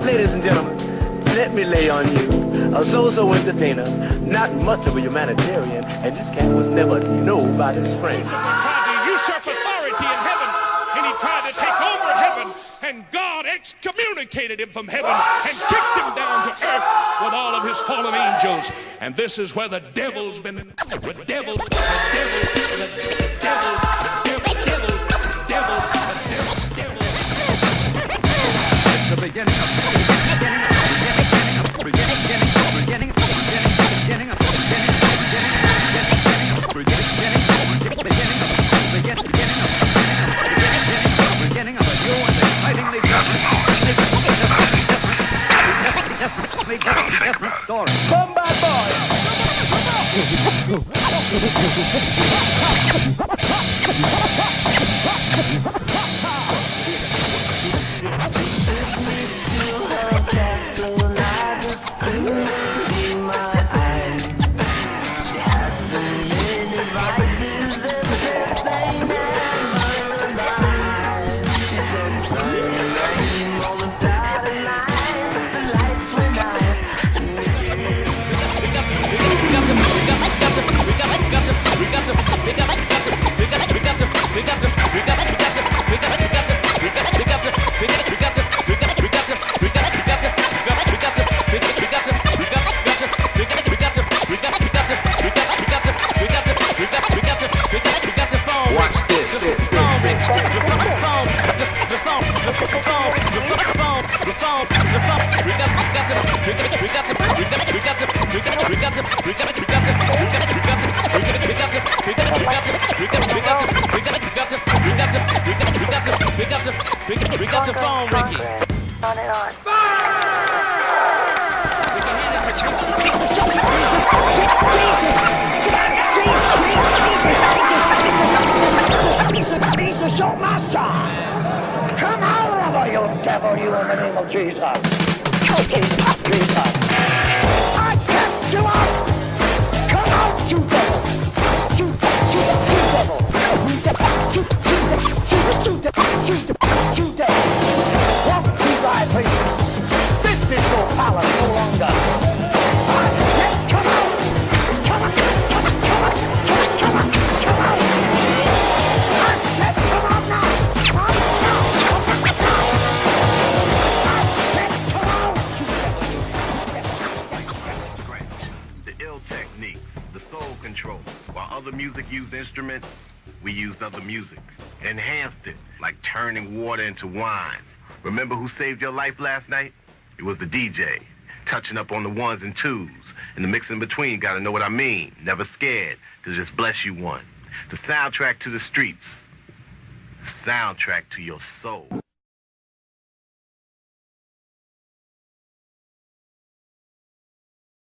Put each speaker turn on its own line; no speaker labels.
Ladies and gentlemen, let me lay on you a so-so entertainer, not much of a humanitarian, and this cat was never nobody's friend.
Tried to usurp authority in heaven, and he tried to take over heaven, and God excommunicated him from heaven and kicked him down to earth with all of his fallen angels. And this is where the devil's been. The devil.
The beginning of a new and excitingly different story.
Come back, boys!
Watch this.
We got the phone, Ricky.
On and on.
He's a showmaster! Come out of her, you devil, you, in the name of Jesus! Jesus! I cast you out! Come out, you devil! You devil! You devil! Walk these vibrations! This is your palace no longer! I said, come out! Come out!
Control. While other music used instruments, we used other music. Enhanced it, like turning water into wine. Remember who saved your life last night? It was the DJ. Touching up on the ones and twos. And the mix in between, gotta know what I mean. Never scared to just bless you one. The soundtrack to the streets. The soundtrack to your soul.